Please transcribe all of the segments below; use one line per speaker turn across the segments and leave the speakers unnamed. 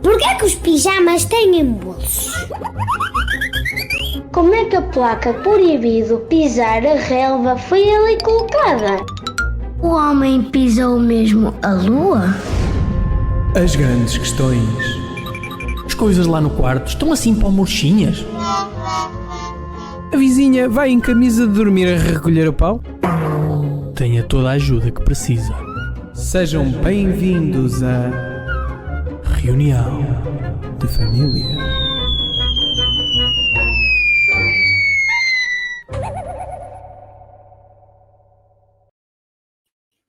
Porquê que os pijamas têm bolsos? Como é que a placa proibido pisar a relva foi ali colocada? O homem pisou mesmo a lua?
As grandes questões. As coisas lá no quarto estão assim palmurchinhas? A vizinha vai em camisa de dormir a recolher o pau? Tenha toda a ajuda que precisa. Sejam bem-vindos à reunião de família.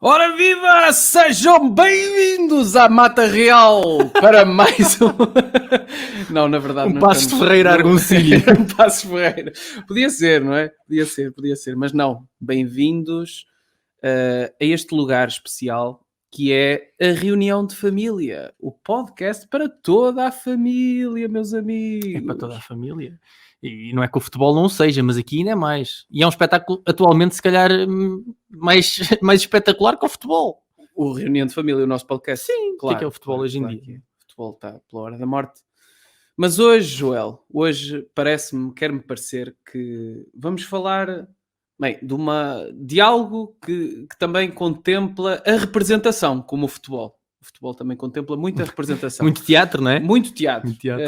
Ora viva! Sejam bem-vindos à Mata Real para mais um... Não, na verdade...
Um Passos de Ferreira Argoncilha.
Um Passos de Ferreira. Podia ser, não é? Podia ser. Mas não. Bem-vindos a este lugar especial que é a Reunião de Família. O podcast para toda a família, meus amigos.
É para toda a família. E não é que o futebol não seja, mas aqui ainda é mais. E é um espetáculo, atualmente, se calhar, mais espetacular que o futebol.
O Reunião de Família, o nosso podcast.
Sim, claro. O que é o futebol hoje em dia?
O futebol está pela hora da morte. Mas hoje, Joel, quer-me parecer que vamos falar, bem, de algo que também contempla a representação, como o futebol. O futebol também contempla muita representação.
Muito teatro, não é?
Muito teatro.
Muito teatro.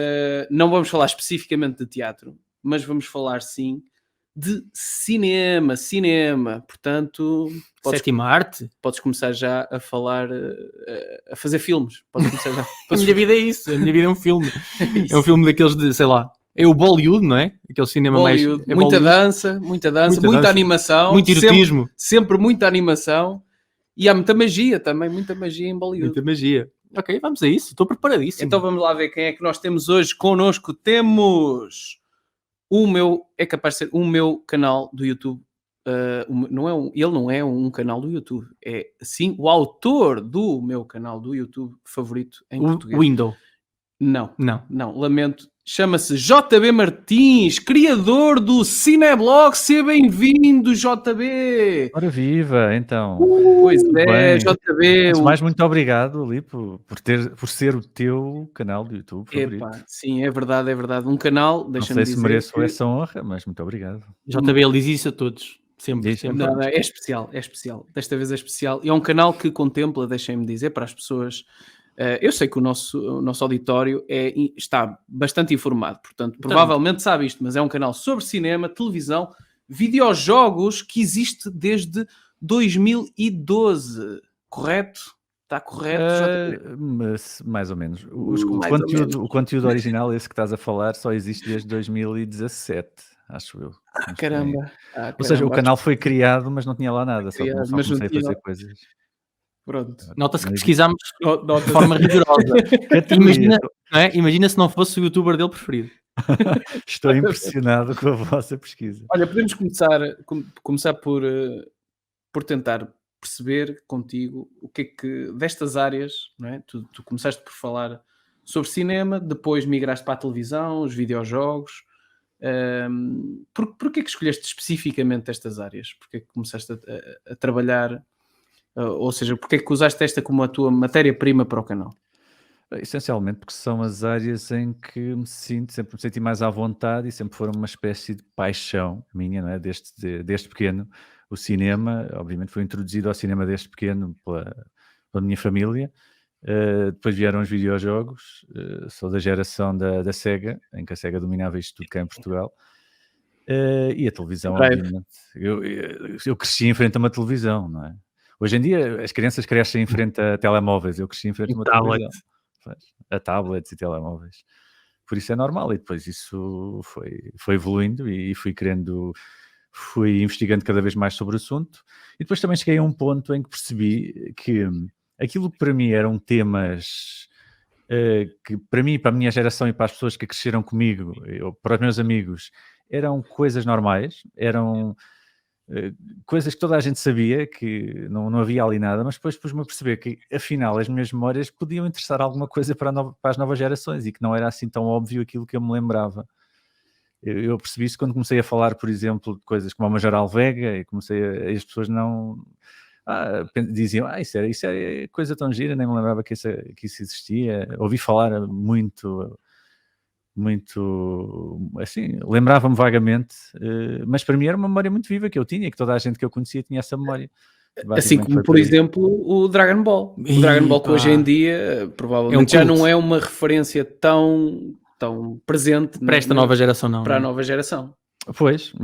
Não vamos falar especificamente de teatro, mas vamos falar, sim, de cinema. Portanto...
Sétima arte?
Podes começar já a falar, a fazer filmes. Podes começar já.
A minha vida é isso. A minha vida é um filme. É um filme daqueles de, sei lá, é o Bollywood, não é? Aquele cinema
Bollywood.
mais... É
muita
Bollywood.
dança, muita animação.
Muito erotismo.
Sempre muita animação. E há muita magia também, muita magia em Bollywood.
Muita magia. Ok, vamos a isso. Estou preparadíssimo.
Então vamos lá ver quem é que nós temos hoje connosco. Temos é capaz de ser o meu canal do YouTube. Ele não é um canal do YouTube. É, sim, o autor do meu canal do YouTube favorito em português.
Window.
Não, lamento. Chama-se JB Martins, criador do Cineblog. Seja bem-vindo, JB!
Ora viva, então.
Pois é,
bem.
JB.
Antes de mais, muito obrigado, ali, por ser o teu canal do YouTube favorito.
Epá, sim, é verdade. Um canal,
não sei se mereço essa honra, mas muito obrigado.
JB, ele diz isso a todos. Sempre.
Não, é especial. Desta vez é especial. E é um canal que contempla, deixem-me dizer, para as pessoas... eu sei que o nosso auditório está bastante informado, portanto, provavelmente sabe isto, mas é um canal sobre cinema, televisão, videojogos que existe desde 2012. Correto? Está correto?
Mas, mais ou menos. O conteúdo original, esse que estás a falar, só existe desde 2017, acho eu.
Caramba.
Ou seja, o canal foi criado, mas não tinha lá nada, só comecei a fazer coisas.
Pronto.
Nota-se que pesquisámos de forma rigorosa. Imagina se não fosse o youtuber dele preferido.
Estou impressionado com a vossa pesquisa.
Olha, podemos começar por tentar perceber contigo o que é que destas áreas, não é? Tu começaste por falar sobre cinema, depois migraste para a televisão, os videojogos. Porquê que escolheste especificamente estas áreas? Porquê que começaste a trabalhar... ou seja, porque é que usaste esta como a tua matéria-prima para o canal?
Essencialmente porque são as áreas em que sempre me senti mais à vontade e sempre foram uma espécie de paixão minha, não é? Desde pequeno. O cinema, obviamente, foi introduzido ao cinema desde pequeno pela minha família. Depois vieram os videojogos. Sou da geração da Sega, em que a Sega dominava isto tudo cá em Portugal. E a televisão, obviamente. Eu cresci em frente a uma televisão, não é? Hoje em dia as crianças crescem em frente a telemóveis, eu cresci em frente a uma televisão, a tablets e telemóveis, por isso é normal. E depois isso foi evoluindo e fui investigando cada vez mais sobre o assunto, e depois também cheguei a um ponto em que percebi que aquilo que para mim eram temas que para mim, para a minha geração e para as pessoas que cresceram comigo, para os meus amigos, eram coisas normais, eram coisas que toda a gente sabia, que não havia ali nada, mas depois pus-me a perceber que, afinal, as minhas memórias podiam interessar alguma coisa para as novas gerações e que não era assim tão óbvio aquilo que eu me lembrava. Eu percebi isso quando comecei a falar, por exemplo, de coisas como a Major Alvega, e as pessoas não... diziam, isso é coisa tão gira, nem me lembrava que isso existia. Ouvi falar muito, assim, lembrava-me vagamente, mas para mim era uma memória muito viva que eu tinha, que toda a gente que eu conhecia tinha essa memória.
Assim como, por exemplo, o Dragon Ball. O Dragon Ball que hoje em dia provavelmente já não é uma referência tão presente
para esta nova geração, não.
Para a nova geração.
Pois,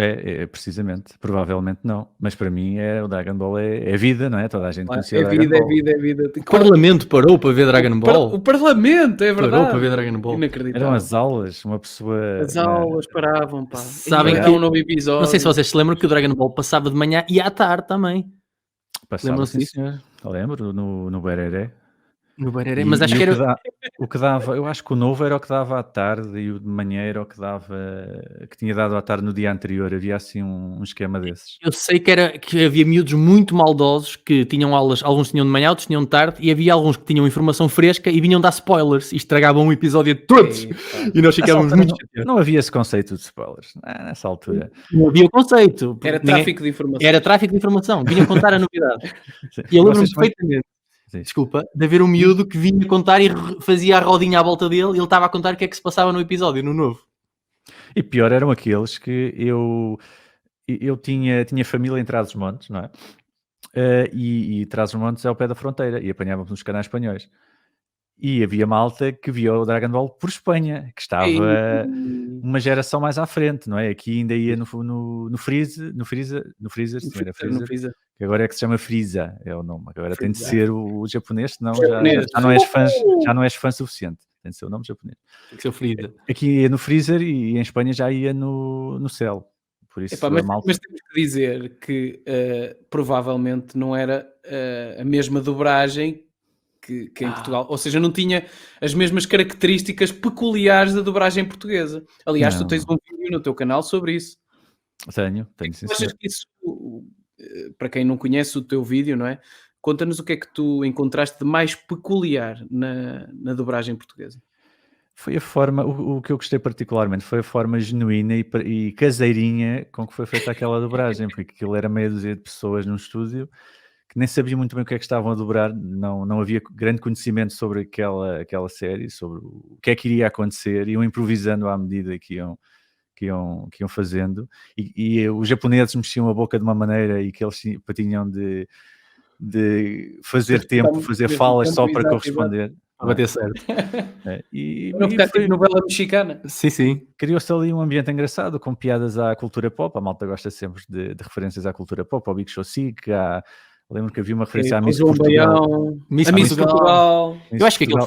precisamente, provavelmente não. Mas para mim o Dragon Ball é vida, não é? Toda a gente conhecia o Dragon Ball.
É vida.
O Parlamento parou para ver Dragon Ball.
O Parlamento, é verdade.
Parou para ver Dragon Ball.
Inacreditável.
Eram as aulas, uma pessoa...
As aulas paravam, pá.
Sabem
que um novo episódio.
Não sei se vocês se lembram que o Dragon Ball passava de manhã e à tarde também.
Passava, sim, senhor. Lembro, no Bereré.
No Bareré, mas acho que era...
O que dava, eu acho que o novo era o que dava à tarde e o de manhã era o que dava, que tinha dado à tarde no dia anterior. Havia assim um esquema desses.
Eu sei que havia miúdos muito maldosos que tinham aulas, alguns tinham de manhã, outros tinham de tarde, e havia alguns que tinham informação fresca e vinham dar spoilers e estragavam um episódio de todos. E nós ficávamos muito chateados.
Não havia esse conceito de spoilers nessa altura.
Não havia o conceito.
Era tráfico de informação.
Era tráfico de informação. Vinham contar a novidade. E eu lembro-me perfeitamente. Desculpa, de haver um miúdo que vinha contar e fazia a rodinha à volta dele e ele estava a contar o que é que se passava no episódio, no novo.
E pior eram aqueles que eu tinha família em Trás-os-Montes, não é? E Trás-os-Montes é ao pé da fronteira e apanhávamos nos canais espanhóis. E havia malta que via o Dragon Ball por Espanha, que estava uma geração mais à frente, não é? Aqui ainda ia no Freezer, que agora é que se chama Frieza, é o nome. Agora tem de ser o japonês, senão já não és fã suficiente. Tem de ser o nome japonês.
Tem que ser o Freezer.
Aqui ia no Freezer e em Espanha já ia no Cell. Por isso,
mas temos que dizer que provavelmente não era a mesma dobragem que em Portugal, ou seja, não tinha as mesmas características peculiares da dobragem portuguesa. Aliás, tu tens um vídeo no teu canal sobre isso.
Tenho sim.
Achas que isso, para quem não conhece o teu vídeo, não é? Conta-nos o que é que tu encontraste de mais peculiar na dobragem portuguesa.
Foi a forma, o que eu gostei particularmente foi a forma genuína e caseirinha com que foi feita aquela dobragem, porque aquilo era meia dúzia de pessoas num estúdio que nem sabiam muito bem o que é que estavam a dobrar, não havia grande conhecimento sobre aquela série, sobre o que é que iria acontecer, iam improvisando à medida que iam fazendo, e os japoneses mexiam a boca de uma maneira e que eles tinham de fazer tempo, fazer falas só para corresponder.
Para bater certo.
E foi novela mexicana.
Sim.
Criou-se ali um ambiente engraçado, com piadas à cultura pop. A malta gosta sempre de referências à cultura pop, ao Big Show Sick, lembro que havia uma referência à Miss Portugal.
Miss Portugal. Eu acho que aquilo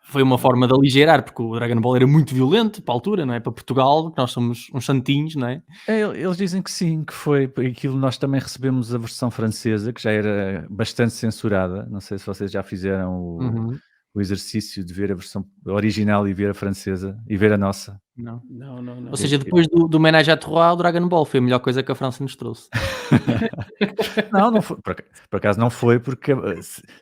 foi uma forma de aligerar, porque o Dragon Ball era muito violento para a altura, não é? Para Portugal, que nós somos uns santinhos, não é?
Eles dizem que sim, que foi aquilo. Nós também recebemos a versão francesa, que já era bastante censurada. Não sei se vocês já fizeram o exercício de ver a versão original e ver a francesa e ver a nossa.
Não. Ou seja, depois do Ménage à Trois, o Dragon Ball foi a melhor coisa que a França nos trouxe.
Não foi. Por acaso não foi, porque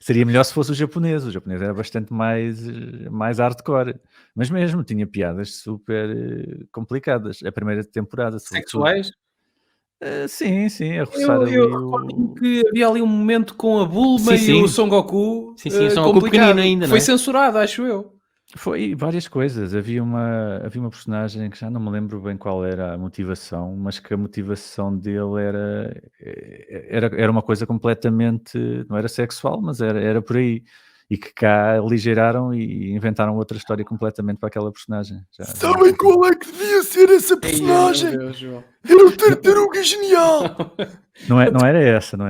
seria melhor se fosse o japonês. O japonês era bastante mais hardcore. Mas mesmo, tinha piadas super complicadas. A primeira temporada.
Sexuais?
Sim, a roçar ali.
Eu recordo que havia ali um momento com a Bulma e o Son Goku.
Sim, o Son Goku pequenino ainda,
foi censurado, acho eu.
Foi várias coisas. Havia uma personagem que já não me lembro bem qual era a motivação, mas que a motivação dele era uma coisa completamente, não era sexual, mas era por aí. E que cá aligeraram e inventaram outra história completamente para aquela personagem.
Sabem qual é que devia ser essa personagem? Era o Tartaruga Genial!
Não era essa. Não,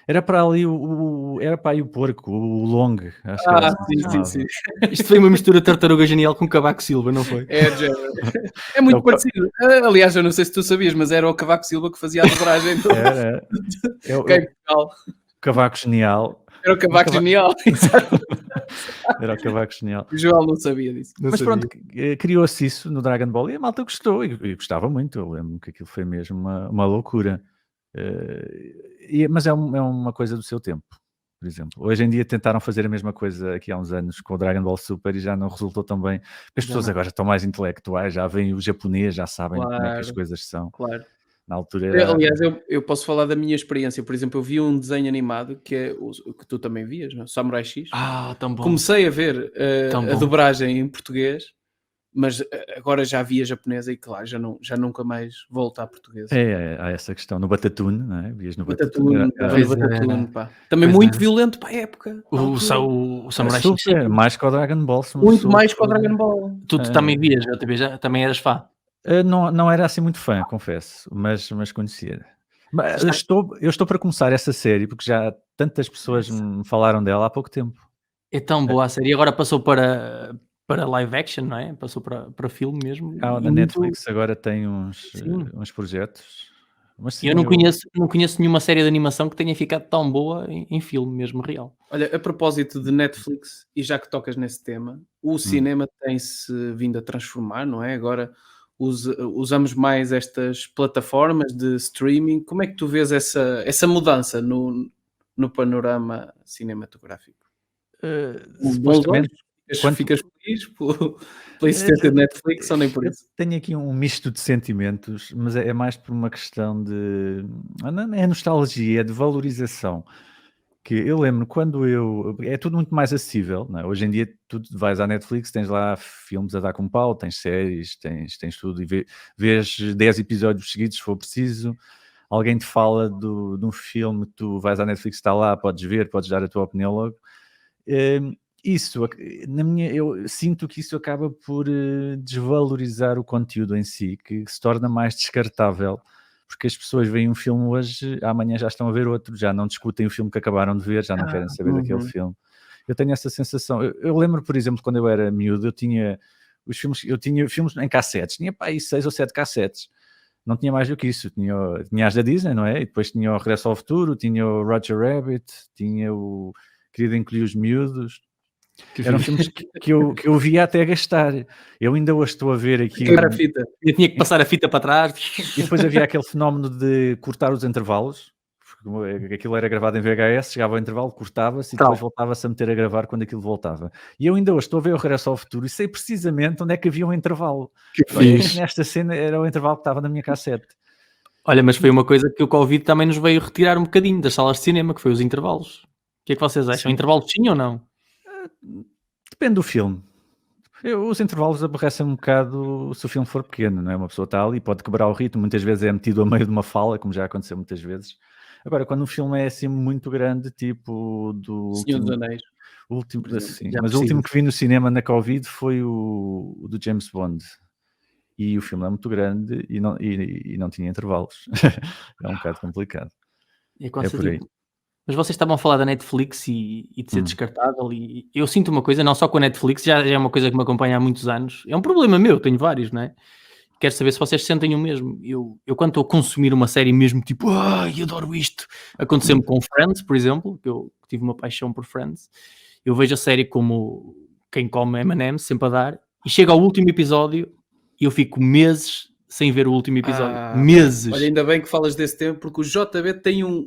era para ali era para aí o porco, o Long. Acho que era
sim.
Isto foi uma mistura de Tartaruga Genial com Cavaco Silva, não foi?
É muito parecido. Aliás, eu não sei se tu sabias, mas era o Cavaco Silva que fazia a dobragem.
Cavaco Genial.
Era o Cavaco Genial, exato.
Era o Cavaco Genial.
O João não sabia disso.
Mas pronto, criou-se isso no Dragon Ball e a malta gostou, e gostava muito. Eu lembro que aquilo foi mesmo uma loucura. Mas é uma coisa do seu tempo, por exemplo. Hoje em dia tentaram fazer a mesma coisa aqui há uns anos com o Dragon Ball Super e já não resultou tão bem. As pessoas agora estão mais intelectuais, já veem o japonês, já sabem como é que as coisas são.
Claro.
Na altura era...
Aliás, eu posso falar da minha experiência. Por exemplo, eu vi um desenho animado que é o que tu também vias, não é? Samurai X.
Tão bom.
Comecei a ver
Tão
a
bom.
dobragem em português, mas agora já via japonesa e claro, já nunca mais volto à portuguesa.
Há essa questão. No Batatune, não é? Vias no
Batatune,
Pois é.
Batatune, pá. Também
Pois
muito
é.
violento para a época.
O Samurai X.
super, mais que o Dragon Ball.
Muito mais que o Dragon Ball.
Tu também vias, também eras fã.
Não era assim muito fã, confesso, mas conhecia. Mas eu estou para começar essa série porque já tantas pessoas me falaram dela há pouco tempo.
É tão boa a série. Agora passou para live action, não é? Passou para filme mesmo.
Na
E muito-
Netflix agora tem uns projetos. Mas sim,
Eu não conheço nenhuma série de animação que tenha ficado tão boa em filme mesmo real.
Olha, a propósito de Netflix, e já que tocas nesse tema, o cinema tem-se vindo a transformar, não é? Agora usamos mais estas plataformas de streaming. Como é que tu vês essa mudança no panorama cinematográfico?
supostamente
Ficas feliz pela existência de Netflix ou nem por
eu
isso?
tenho aqui um misto de sentimentos, mas é mais por uma questão de... Não é nostalgia, é de valorização. Que eu lembro quando é tudo muito mais acessível, não é? Hoje em dia tu vais à Netflix, tens lá filmes a dar com pau, tens séries, tens tudo, e vês 10 episódios seguidos se for preciso. Alguém te fala de um filme, tu vais à Netflix, está lá, podes ver, podes dar a tua opinião logo. Eu sinto que isso acaba por desvalorizar o conteúdo em si, que se torna mais descartável, porque as pessoas veem um filme hoje, amanhã já estão a ver outro, já não discutem o filme que acabaram de ver, já não querem saber daquele filme. Eu tenho essa sensação. Eu lembro, por exemplo, quando eu era miúdo, eu tinha filmes em cassetes, tinha pá, aí 6 ou 7 cassetes. Não tinha mais do que isso, tinha as da Disney, não é? E depois tinha o Regresso ao Futuro, tinha o Roger Rabbit, tinha o Querido Encolhi os Miúdos. Eram filmes que eu via até gastar. Eu ainda hoje estou a ver aqui.
Quebra a fita.
Eu tinha que passar a fita para trás.
E depois havia aquele fenómeno de cortar os intervalos. Aquilo era gravado em VHS, chegava ao intervalo, cortava-se e depois voltava-se a meter a gravar quando aquilo voltava. E eu ainda hoje estou a ver o Regresso ao Futuro e sei precisamente onde é que havia um intervalo. Nesta cena era o intervalo que estava na minha cassete.
Olha, mas foi uma coisa que o Covid também nos veio retirar um bocadinho das salas de cinema, que foi os intervalos. O que é que vocês acham? Intervalos sim ou não?
Depende do filme. Os intervalos aborrecem um bocado se o filme for pequeno, não é? Uma pessoa está ali, pode quebrar o ritmo, muitas vezes é metido a meio de uma fala, como já aconteceu muitas vezes. Agora, quando um filme é assim muito grande, tipo do
Senhor dos Anéis.
o último que vi no cinema na Covid foi o do James Bond. E o filme é muito grande e não tinha intervalos. É um bocado complicado.
É
por aí.
Mas vocês estavam a falar da Netflix e de ser descartável, e eu sinto uma coisa, não só com a Netflix, já é uma coisa que me acompanha há muitos anos. É um problema meu, tenho vários, não é? Quero saber se vocês sentem o mesmo. Eu quando estou a consumir uma série mesmo, tipo, adoro isto. Aconteceu-me com Friends, por exemplo, que eu tive uma paixão por Friends. Eu vejo a série como quem come M&M's, sempre a dar, e chega ao último episódio e eu fico meses sem ver o último episódio. Meses.
Olha, ainda bem que falas desse tempo, porque o JB tem um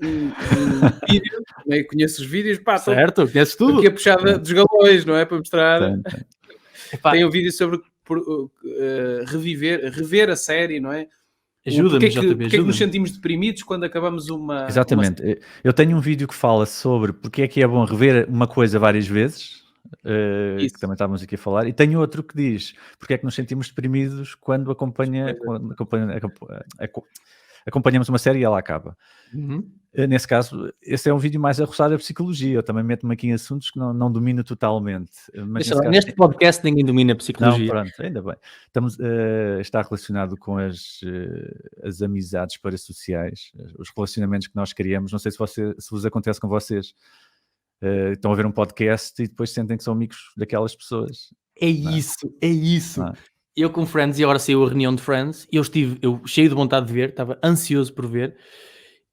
vídeo, eu conheço os vídeos, pá,
certo, conheces tudo.
Aqui a puxada dos galões, não é? Para mostrar. Tem um vídeo sobre rever a série, não é?
Ajuda-me, JB.
Porque é que nos sentimos deprimidos quando acabamos uma...
Exatamente. Eu tenho um vídeo que fala sobre porque é que é bom rever uma coisa várias vezes, que também estávamos aqui a falar, e tenho outro que diz porque é que nos sentimos deprimidos quando acompanhamos uma série e ela acaba. Nesse caso, esse é um vídeo mais arroçado a psicologia. Eu também meto-me aqui em assuntos que não domino totalmente. Mas
neste podcast ninguém domina a psicologia.
Não, pronto, ainda bem. Está relacionado com as amizades parasociais, os relacionamentos que nós criamos. Não sei se vos acontece com vocês. Estão a ver um podcast e depois sentem que são amigos daquelas pessoas.
É isso. Eu com Friends, e agora saiu a reunião de Friends, eu cheio de vontade de ver, estava ansioso por ver,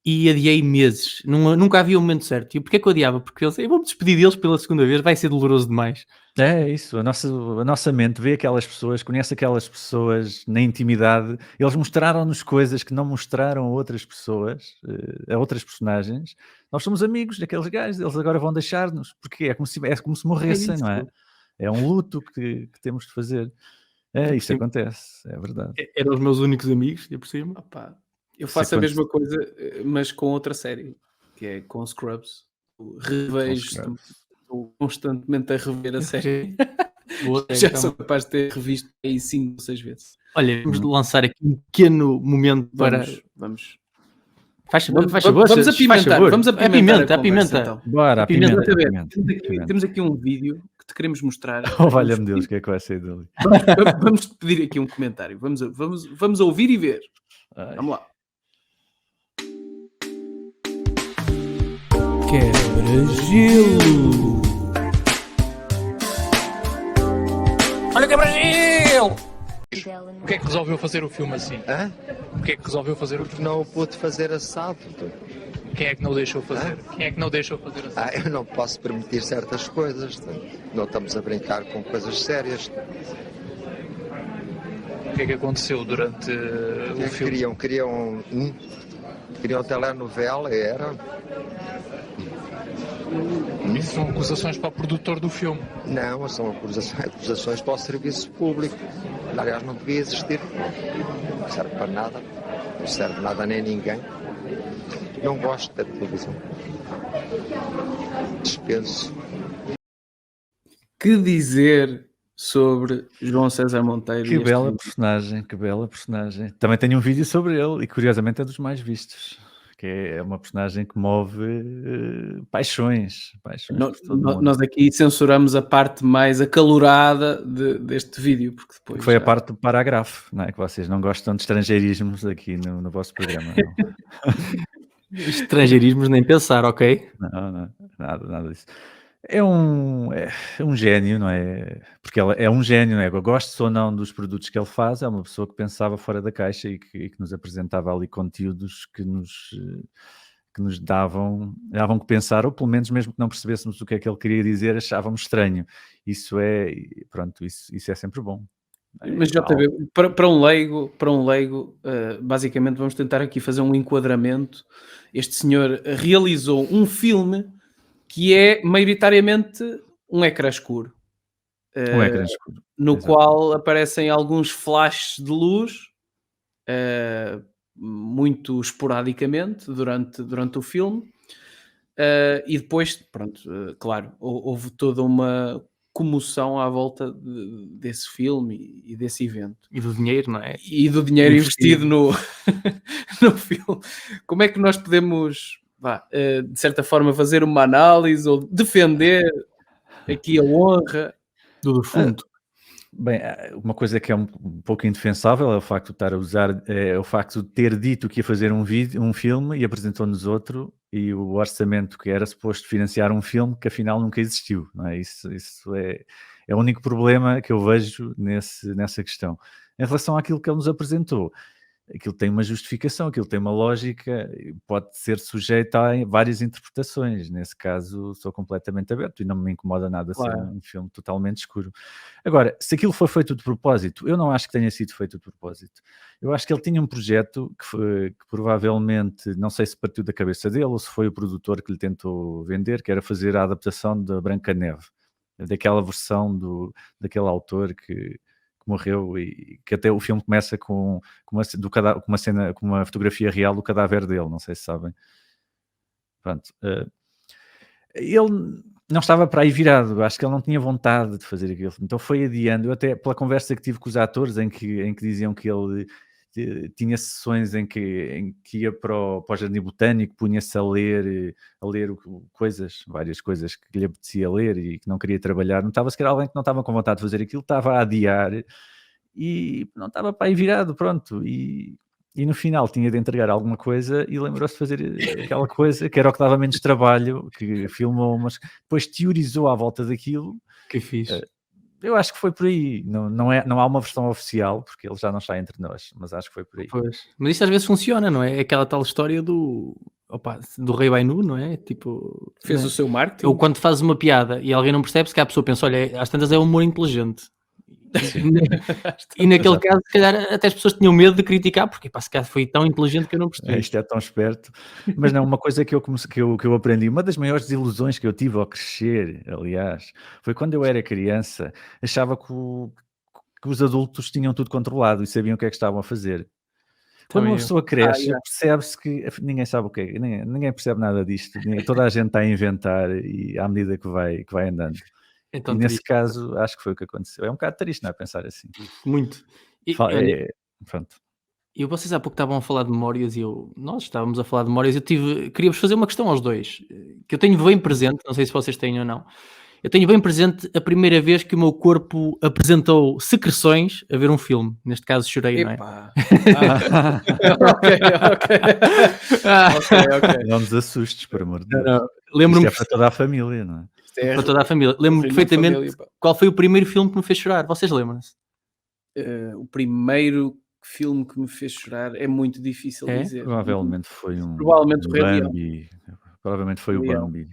e adiei meses. Nunca havia o momento certo. E porquê é que eu adiava? Porque eu vou-me despedir deles pela segunda vez, vai ser doloroso demais.
É isso, a nossa mente vê aquelas pessoas, conhece aquelas pessoas na intimidade, eles mostraram-nos coisas que não mostraram a outras pessoas, a outras personagens. Nós somos amigos daqueles gajos, eles agora vão deixar-nos, porque é como se morressem, não é? É um luto que temos de fazer. Isso acontece, é verdade.
Eram os meus únicos amigos, e por cima.
Opa. Eu faço a mesma coisa, mas com outra série, que é com Scrubs. Revejo, estou constantemente a rever a série. Já sou capaz de ter revisto aí 5 ou 6 vezes.
Olha, vamos lançar aqui um pequeno momento para...
Vamos
apimentar.
Vamos apimentar a pimenta. Então.
Bora,
pimenta. Temos aqui um vídeo que te queremos mostrar.
Oh, valha-me Deus, o que é que vai sair dali?
Vamos pedir aqui um comentário. Vamos ouvir e ver.
Ai.
Vamos lá.
Quebra-gelo.
Olha o Quebra-gelo!
O que é que resolveu fazer o filme assim?
Hã?
O que é que resolveu fazer o
Porque
filme?
não o pude fazer assado.
Quem é que não o deixou fazer? Quem é que não deixou fazer assado?
Eu não posso permitir certas coisas. Não estamos a brincar com coisas sérias.
O que é que aconteceu durante o filme?
Queriam telenovela, era.
Isso são acusações para o produtor do filme.
Não, são acusações para o serviço público. Aliás, não devia existir. Não serve para nada. Não serve nada nem a ninguém. Não gosto da televisão. Dispenso.
Que dizer sobre João César Monteiro?
Que bela personagem, que bela personagem. Também tenho um vídeo sobre ele e curiosamente é dos mais vistos. Que é uma personagem que move paixões por todo mundo.
Nós aqui censuramos a parte mais acalorada deste vídeo, porque depois...
Foi a parte do parágrafo, não é? Que vocês não gostam de estrangeirismos aqui no vosso programa. Não.
Estrangeirismos nem pensar, ok?
Não, nada disso. É um gênio, não é? Porque ele é um gênio, não é? Eu gosto ou não dos produtos que ele faz, é uma pessoa que pensava fora da caixa e que nos apresentava ali conteúdos que nos davam que pensar, ou pelo menos mesmo que não percebêssemos o que é que ele queria dizer, achávamos estranho. Isso é sempre bom.
Mas JB, para um leigo, basicamente vamos tentar aqui fazer um enquadramento. Este senhor realizou um filme que é maioritariamente um ecrã escuro. No
Exato.
qual aparecem alguns flashes de luz, muito esporadicamente durante o filme, e depois, pronto, claro, houve toda uma comoção à volta desse filme e desse evento.
E do dinheiro, não é?
E do dinheiro investido no filme. Como é que nós podemos, de certa forma, fazer uma análise ou defender aqui a honra
Do defunto.
Bem, uma coisa que é um pouco indefensável é o facto de estar a usar, o facto de ter dito que ia fazer um filme e apresentou-nos outro, e o orçamento que era suposto financiar um filme que afinal nunca existiu, não é? Isso é o único problema que eu vejo nessa questão. Em relação àquilo que ele nos apresentou, aquilo tem uma justificação, aquilo tem uma lógica, pode ser sujeito a várias interpretações. Nesse caso, sou completamente aberto e não me incomoda nada ser um filme totalmente escuro. Agora, se aquilo foi feito de propósito, eu não acho que tenha sido feito de propósito. Eu acho que ele tinha um projeto que provavelmente, não sei se partiu da cabeça dele ou se foi o produtor que lhe tentou vender, que era fazer a adaptação da Branca de Neve, daquela versão daquele autor que morreu, e que até o filme começa com uma fotografia real do cadáver dele, não sei se sabem. Pronto. Ele não estava para aí virado, acho que ele não tinha vontade de fazer aquilo, então foi adiando. Eu até, pela conversa que tive com os atores, em que diziam que ele tinha sessões em que ia para o Jardim Botânico, punha-se a ler várias coisas que lhe apetecia ler e que não queria trabalhar. Notava-se que era alguém que não estava com vontade de fazer aquilo, estava a adiar e não estava para aí virado, pronto. E no final tinha de entregar alguma coisa e lembrou-se de fazer aquela coisa que era o que dava menos trabalho, que filmou, mas depois teorizou à volta daquilo.
Que fixe.
Eu acho que foi por aí. Não há uma versão oficial, porque ele já não está entre nós, mas acho que foi por aí.
Pois. Mas isto às vezes funciona, não é? Aquela tal história do Rei Bainu, não é? Tipo,
fez o seu marketing.
Ou quando fazes uma piada e alguém não percebe, se que a pessoa pensa, olha, às tantas é um humor inteligente. E naquele caso, se calhar, até as pessoas tinham medo de criticar, porque se calhar foi tão inteligente que eu não percebi.
Isto é tão esperto. Mas não, uma coisa que eu aprendi, uma das maiores desilusões que eu tive ao crescer, aliás, foi quando eu era criança, achava que os adultos tinham tudo controlado e sabiam o que é que estavam a fazer. Quando
Também
uma
eu.
pessoa cresce,
yeah.
percebe-se que ninguém sabe o que é, ninguém percebe nada disto, toda a gente está a inventar e à medida que vai andando.
É
E
tão
nesse
triste.
caso, acho que foi o que aconteceu. É um bocado triste, não é? Pensar assim.
Muito. E, olha,
É, pronto.
e vocês há pouco estavam a falar de memórias e nós estávamos a falar de memórias. Queria-vos fazer uma questão aos dois, que eu tenho bem presente, não sei se vocês têm ou não. Eu tenho bem presente a primeira vez que o meu corpo apresentou secreções a ver um filme. Neste caso, chorei, não é?
Epá. Ok.
Não nos assustes, por amor de Deus.
Não,
Isto
lembro-me
é para toda a família, não é?
Isto é
para toda a família. Lembro-me
reunião de
perfeitamente
família, pá.
qual foi o primeiro filme que me fez chorar. Vocês lembram-se?
O primeiro filme que me fez chorar é muito difícil
É?
dizer.
Provavelmente foi
Provavelmente o Rei Leão.
Bambi. Provavelmente foi o
Leão.
Bambi.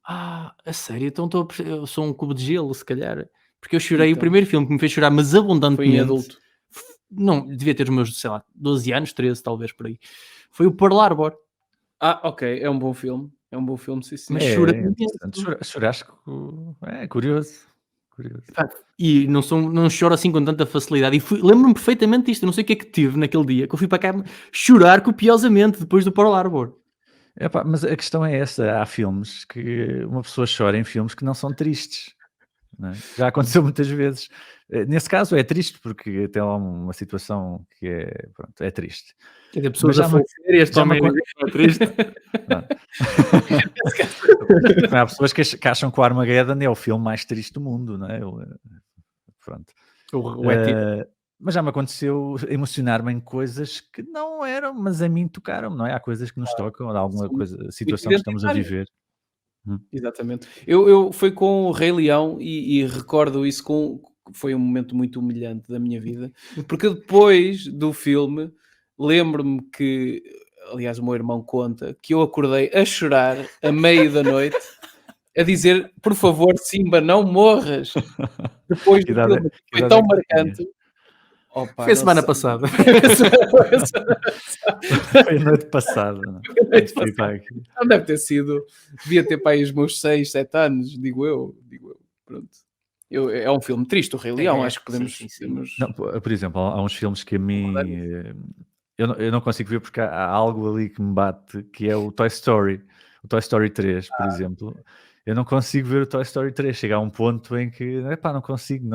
Ah, a sério? Então eu sou um cubo de gelo, se calhar. Porque eu chorei, o
Então.
primeiro filme que me fez chorar, mas
Foi
abundantemente.
em adulto.
Não, devia ter os meus, sei lá, 12 anos, 13 talvez, por aí. Foi o Pearl Harbor.
Ok, é um bom filme. É um bom filme, sim, sim.
Mas
É
chorei
interessante.
imenso.
Choraste. É curioso.
Pá, e não choro assim com tanta facilidade. E lembro-me perfeitamente disto. Eu não sei o que é que tive naquele dia, que eu fui para cá chorar copiosamente depois do Pearl Harbor.
Epá, mas a questão é essa, há filmes que uma pessoa chora em filmes que não são tristes, não é? Já aconteceu muitas vezes. Nesse caso é triste porque tem lá uma situação que é triste.
Quer dizer, pessoas
Mas
a falecer e este
já me
homem é triste.
Há pessoas que acham que o Armageddon é o filme mais triste do mundo, não é? Pronto.
O ET.
Mas já me aconteceu emocionar-me em coisas que não eram, mas a mim tocaram, não é? Há coisas que nos tocam, há alguma coisa, situação que estamos a viver.
Exatamente. Eu fui com o Rei Leão e recordo isso foi um momento muito humilhante da minha vida, porque depois do filme lembro-me que, aliás, o meu irmão conta que eu acordei a chorar a meio da noite a dizer, por favor, Simba, não morras. Depois do filme, foi tão marcante. Opa,
Foi a semana
sei.
passada.
Foi a noite passada. Não?
Não deve ter sido. Devia ter para aí os meus 6, 7 anos, digo eu. Pronto. É um filme triste, o Rei Leão. Acho que podemos.
Sim.
Não, por exemplo, há uns filmes que a mim eu não consigo ver porque há algo ali que me bate, que é o Toy Story. O Toy Story 3, por exemplo. Eu não consigo ver o Toy Story 3. Chega a um ponto em que não consigo,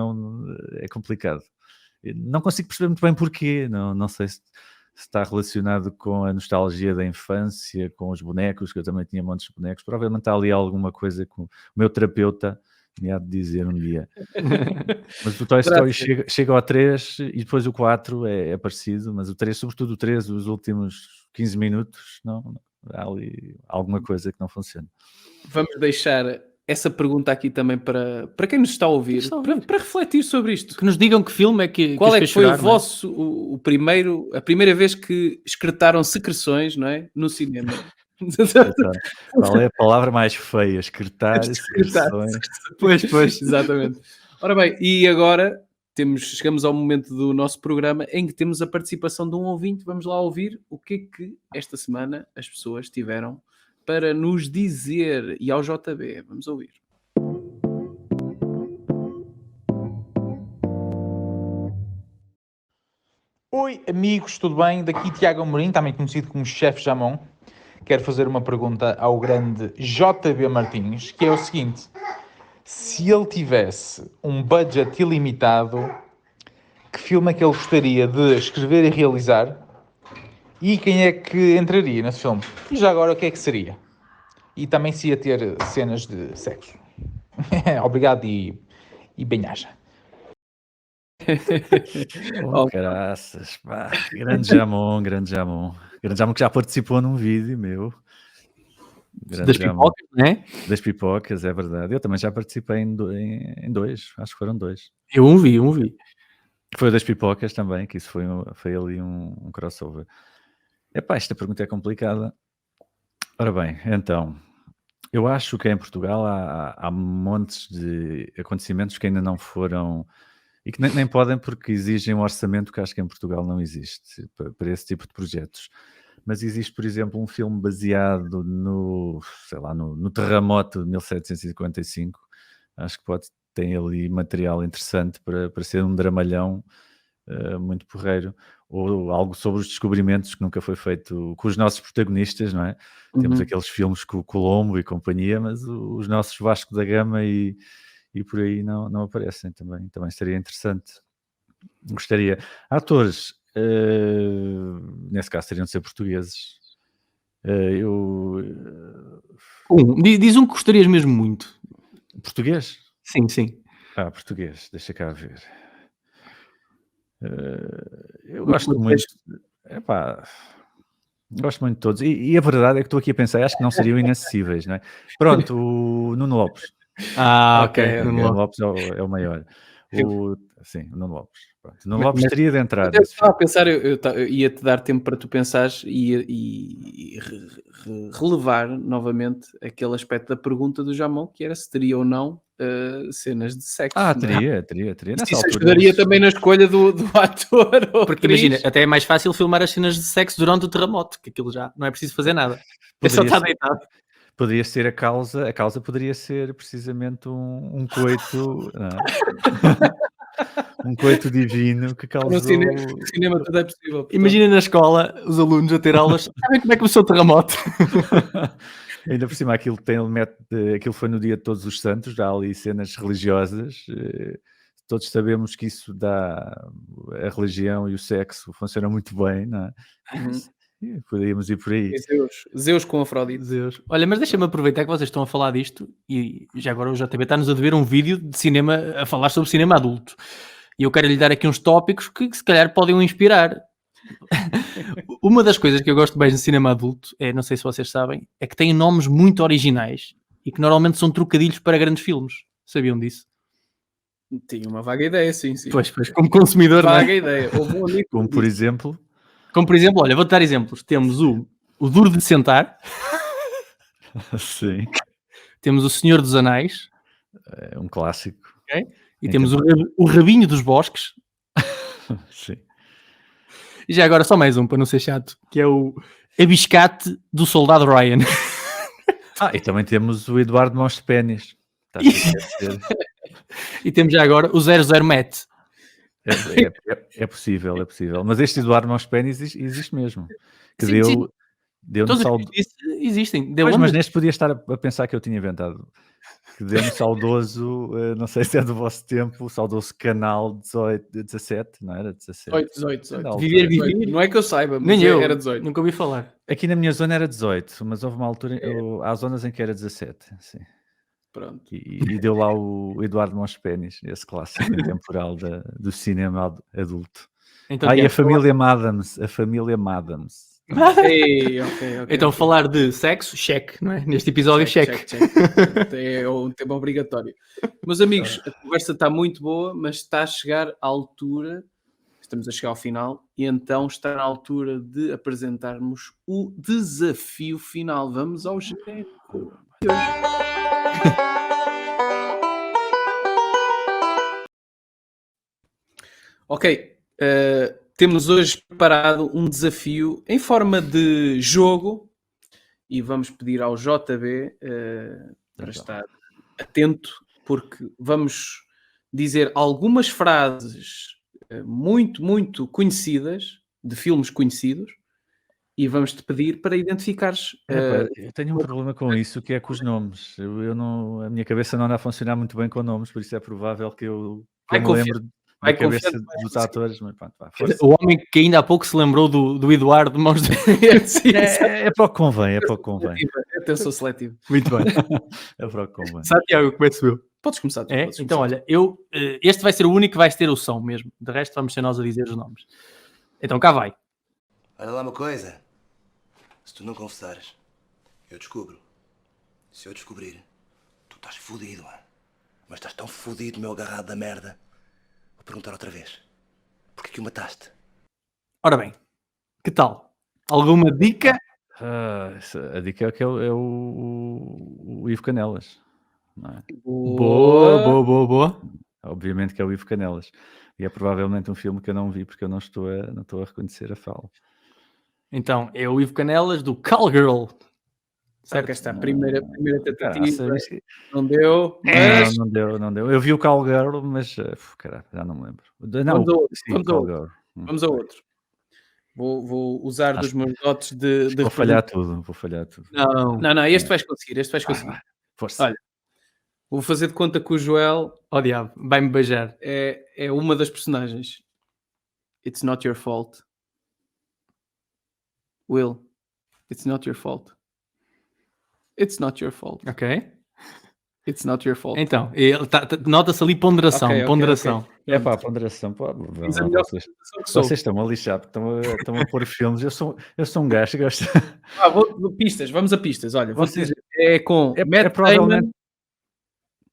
é complicado. Não consigo perceber muito bem porquê. Não sei se está relacionado com a nostalgia da infância, com os bonecos, que eu também tinha montes de bonecos. Provavelmente há ali alguma coisa que o meu terapeuta me há de dizer um dia. Mas o Toy Story chega ao 3 e depois o 4 é parecido, mas o 3, sobretudo o 3, os últimos 15 minutos, não há ali alguma coisa que não funciona.
Vamos deixar essa pergunta aqui também para quem nos está a ouvir, para refletir sobre isto.
Que nos digam que filme é que
Qual é que foi
chorar,
o vosso, a primeira vez que excretaram secreções, não é? No cinema.
Qual é a palavra mais feia? Excretar.
Pois, exatamente. Ora bem, e agora chegamos ao momento do nosso programa em que temos a participação de um ouvinte. Vamos lá ouvir o que é que esta semana as pessoas tiveram para nos dizer. E ao JB, vamos ouvir.
Oi amigos, tudo bem? Daqui Tiago Amorim, também conhecido como Chefe Jamon. Quero fazer uma pergunta ao grande JB Martins, que é o seguinte: se ele tivesse um budget ilimitado, que filme é que ele gostaria de escrever e realizar? E quem é que entraria nesse filme? E já agora o que é que seria? E também se ia ter cenas de sexo. Obrigado e bem-aja.
Caraças, pá. Grande Jamon. Grande Jamon que já participou num vídeo meu.
Das pipocas, não é?
Das pipocas, é verdade. Eu também já participei em dois, acho que foram 2.
Eu vi.
Foi o das pipocas também, que isso foi ali um crossover. Epá, esta pergunta é complicada. Ora bem, então, eu acho que em Portugal há montes de acontecimentos que ainda não foram e que nem podem porque exigem um orçamento que acho que em Portugal não existe para esse tipo de projetos. Mas existe, por exemplo, um filme baseado no terremoto de 1755. Acho que tem ali material interessante para ser um dramalhão muito porreiro. ou algo sobre os descobrimentos que nunca foi feito com os nossos protagonistas, não é? Temos aqueles filmes com o Colombo e companhia, mas os nossos Vasco da Gama e por aí não aparecem também. Também seria interessante. Gostaria. Atores, nesse caso, teriam de ser portugueses.
Diz um que gostarias mesmo muito.
Português?
Sim, sim.
Português. Deixa cá ver. Eu gosto muito. Gosto muito de todos. E a verdade é que estou aqui a pensar, acho que não seriam inacessíveis, não é? Pronto, o Nuno Lopes.
Ok.
Nuno Lopes é o maior. Sim, o Nuno Lopes. Pronto, o Nuno Lopes teria de entrar.
Eu estava a pensar, eu ia-te dar tempo para tu pensares e relevar novamente aquele aspecto da pergunta do Jamão, que era se teria ou não cenas de sexo.
Teria.
Isso ajudaria também na escolha do ator.
Porque imagina, até é mais fácil filmar as cenas de sexo durante o terremoto, que aquilo já não é preciso fazer nada. É só estar deitado.
Poderia ser a causa poderia ser precisamente um coito, não é? Um coito divino que causou...
No cinema tudo é possível. Portanto.
Imagina na escola os alunos a ter aulas, sabem como é que começou o terremoto?
Ainda por cima aquilo foi no dia de Todos os Santos, há ali cenas religiosas, todos sabemos que isso dá, a religião e o sexo funcionam muito bem, não é? Podíamos ir por aí.
Zeus com Afrodite.
Zeus. Olha, mas deixa-me aproveitar que vocês estão a falar disto e já agora o JB está-nos a dever um vídeo de cinema a falar sobre cinema adulto. E eu quero lhe dar aqui uns tópicos que se calhar podem o inspirar. Uma das coisas que eu gosto mais no cinema adulto, não sei se vocês sabem, é que tem nomes muito originais e que normalmente são trocadilhos para grandes filmes. Sabiam disso?
Tinha uma vaga ideia, sim.
Pois, como consumidor.
Vaga ideia.
Como por exemplo...
olha, vou-te dar exemplos. Temos o Duro de Sentar.
Sim.
Temos o Senhor dos Anéis.
É um clássico.
Okay. E temos o Rabinho dos Bosques.
Sim.
E já agora só mais um, para não ser chato, que é o Abiscate do Soldado Ryan.
E também temos o Eduardo Mãos de Pénis.
E temos já agora o 00 Met.
É possível. Mas este Eduardo Mãos de Pénis existe mesmo. Que
sim.
deu-nos
Todos existem.
Mas neste podia estar a pensar que eu tinha inventado. Que deu-me saudoso, não sei se é do vosso tempo, o saudoso canal 17, não era?
18.
Viver.
Não é que eu saiba, mas
nem eu,
era 18.
Nunca ouvi falar.
Aqui na minha zona era 18, mas houve uma altura, há zonas em que era 17, sim.
Pronto.
E deu lá o Eduardo Mãos Pénis, esse clássico intemporal do cinema adulto.
Então,
e a família Madams,
Okay.
Então falar de sexo, cheque, não é? Neste episódio, cheque.
É um tema obrigatório. Meus amigos, a conversa está muito boa, mas está a chegar à altura, estamos a chegar ao final, e então está na altura de apresentarmos o desafio final. Vamos ao genérico. Ok, temos hoje preparado um desafio em forma de jogo e vamos pedir ao JB para estar atento, porque vamos dizer algumas frases muito, muito conhecidas, de filmes conhecidos, e vamos-te pedir para identificares...
eu tenho um problema com isso, que é com os nomes. A minha cabeça não anda a funcionar muito bem com nomes, por isso é provável que eu me lembro... Na cabeça dos atores, mas pronto,
o homem que ainda há pouco se lembrou do Eduardo Mãos de
é para o que convém,
Atenção seletiva.
Muito bem.
É para o que convém.
Santiago, começo eu.
Podes começar tu.
Então, olha, este vai ser o único que vai ter o som mesmo. De resto, vamos ser nós a dizer os nomes. Então, cá vai.
Olha lá uma coisa. Se tu não confessares, eu descubro. Se eu descobrir, tu estás fodido, mano. Mas estás tão fodido, meu agarrado da merda. Vou perguntar outra vez. Porquê que o mataste?
Ora bem, que tal? Alguma dica?
A dica é que é o Ivo Canelas. Não é?
Boa.
Obviamente que é o Ivo Canelas. E é provavelmente um filme que eu não vi porque eu não estou a reconhecer a fala.
Então, é o Ivo Canelas do Callgirl.
Certo, que esta é a primeira tentativa. Não deu.
Mas... Não deu. Eu vi o Callgirl, mas caralho, já não me lembro.
Vamos ao outro. Vou usar dos meus dotes de
Vou falhar tudo, vou falhar tudo.
Não, este vais conseguir,
Força.
Olha, vou fazer de conta que o Joel
Diabo, vai-me beijar.
é uma das personagens. It's not your fault. Will, it's not your fault. It's not your fault.
Ok.
It's not your fault.
Então, nota-se ali ponderação.
Ok.
Ponderação.
É pá, a ponderação. Pô,
Fiz a melhor
vocês,
ponderação que sou.
vocês estão a lixar, porque estão a pôr filmes. Eu sou um gajo que gosta.
Pistas, vamos a pistas. Olha,
Vocês-
vocês é com
É
Matt
provavelmente.
Damon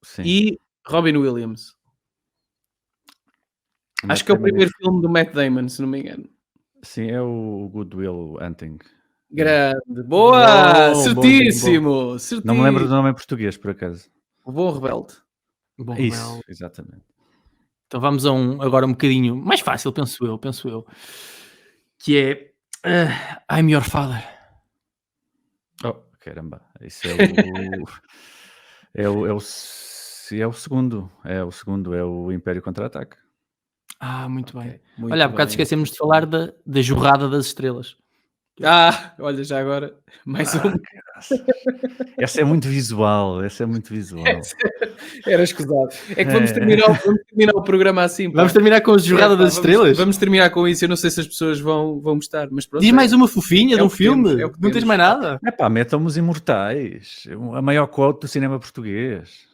Sim.
e Robin Williams. Acho que é o primeiro filme do Matt Damon, se não me engano.
Sim, é o Good Will Hunting.
Grande. Boa!
Bom,
Certíssimo!
Não me lembro do nome em português, por acaso.
O Bom Rebelde.
Bom,
Isso,
well,
exatamente.
então vamos a agora um bocadinho mais fácil, penso eu. Que é I'm Your Father.
Oh, caramba. Isso é o segundo. É o Império Contra-Ataque.
Muito bem.
Muito
Olha, há bocado
bem.
esquecemos de falar da Jorrada das Estrelas.
Olha, já agora, mais um.
Essa é muito visual.
Era escusado. É que vamos terminar o programa assim. pá.
Vamos terminar com a Jorrada das Estrelas?
Vamos terminar com isso. Eu não sei se as pessoas vão gostar, mas pronto.
Diz mais uma fofinha de
é
um
o que temos,
filme.
é o que
Não tens
temos.
mais nada?
É pá, metam-me os Imortais. A maior quote do cinema português.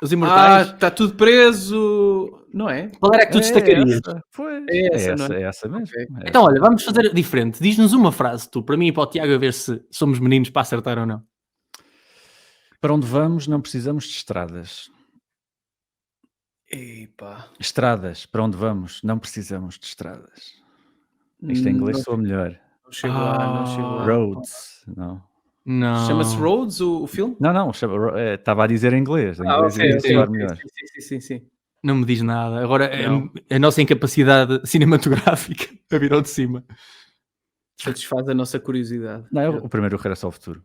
Os Imortais?
Está tudo preso. Não é?
Qual era que tu destacarias?
Não
É essa mesmo.
Ok.
É
Então,
essa.
olha, vamos fazer diferente. Diz-nos uma frase, tu, para mim e para o Tiago, a ver se somos meninos para acertar ou não.
Para onde vamos, não precisamos de estradas.
Epá.
Estradas, para onde vamos, não precisamos de estradas. Isto em inglês soa melhor.
Não chegou lá.
Roads, não.
Não.
Chama-se Roads o filme?
Não, estava a dizer em inglês. Em inglês
ok,
ia
ok,
soar
ok.
melhor.
Sim.
Não me diz nada. Agora,
Não.
a nossa incapacidade cinematográfica a virou de cima.
Satisfaz a nossa curiosidade.
Não, é o primeiro Regresso ao Futuro.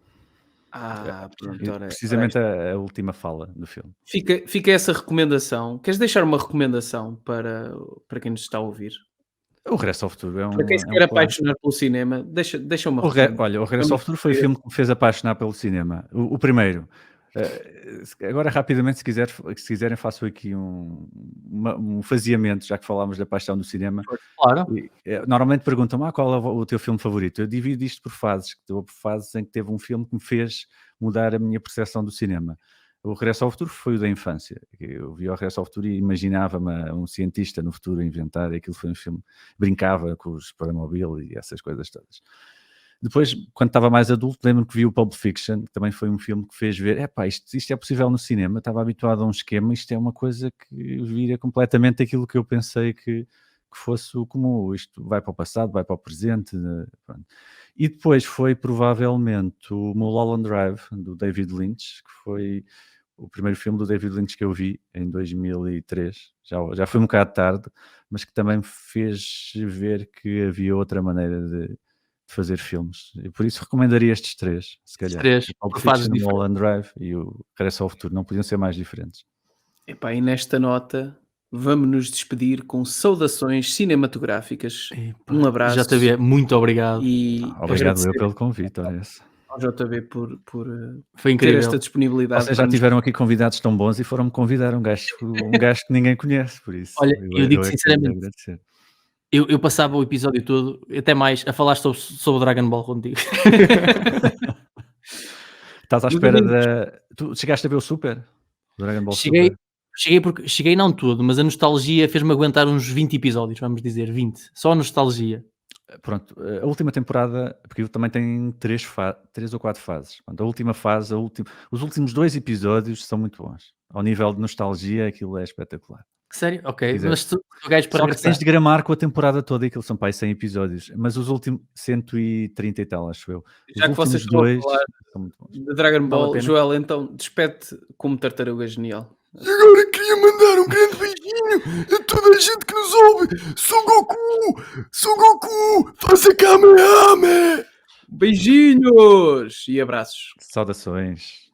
Pronto. Ora,
Precisamente a última fala do filme.
Fica essa recomendação. Queres deixar uma recomendação para quem nos está a ouvir?
O Regresso ao Futuro é um.
Para quem se
é um
quer
clássico.
apaixonar pelo cinema, deixa uma recomendação.
Olha, o Regresso ao Futuro foi o filme que me fez apaixonar pelo cinema. O primeiro. Agora, rapidamente, se quiserem, faço aqui um faseamento, já que falámos da paixão do cinema.
Claro.
Normalmente perguntam-me qual é o teu filme favorito. Eu divido isto por fases. Houve fases em que teve um filme que me fez mudar a minha percepção do cinema. O Regresso ao Futuro foi o da infância. Eu vi o Regresso ao Futuro e imaginava-me um cientista no futuro a inventar. Aquilo foi um filme. Brincava com os Playmobil e essas coisas todas. Depois, quando estava mais adulto, lembro-me que vi o Pulp Fiction, que também foi um filme que fez ver, isto é possível no cinema. Eu estava habituado a um esquema, isto é uma coisa que vira completamente aquilo que eu pensei que fosse o comum. Isto vai para o passado, vai para o presente. Pronto. E depois foi provavelmente o Mulholland Drive, do David Lynch, que foi o primeiro filme do David Lynch que eu vi em 2003. Já foi um bocado tarde, mas que também me fez ver que havia outra maneira de fazer filmes. E por isso recomendaria estes três, se calhar. O Pulp Fiction, o Mulholland Drive e o Regresso ao Futuro. Não podiam ser mais diferentes.
E nesta nota, vamos nos despedir com saudações cinematográficas. Um abraço.
JB, muito obrigado.
E
obrigado eu pelo convite.
Ao JB por
foi incrível.
ter esta disponibilidade.
Vocês já tiveram aqui convidados tão bons e foram-me convidar um gajo que ninguém conhece, por isso.
Olha, eu digo sinceramente, eu passava o episódio todo, até mais, a falar sobre o Dragon Ball contigo.
Estás à espera da... Tu chegaste a ver o Super? O Dragon Ball Super?
Cheguei não todo, mas a nostalgia fez-me aguentar uns 20 episódios, vamos dizer, 20. Só a nostalgia.
Pronto, a última temporada, porque também tem 3 ou 4 fases. Pronto, a última fase, os últimos 2 episódios são muito bons. Ao nível de nostalgia, aquilo é espetacular.
Sério? Ok,
mas
tu gajo para
só que tens de gramar com a temporada toda, aquilo são 100 episódios, mas os últimos 130 e tal, acho eu.
Já que vocês estão a falar de Dragon Ball, Joel, então despede como tartaruga genial.
E agora queria mandar um grande beijinho a toda a gente que nos ouve. Son Goku, faça Kamehameha.
Beijinhos e abraços.
Saudações.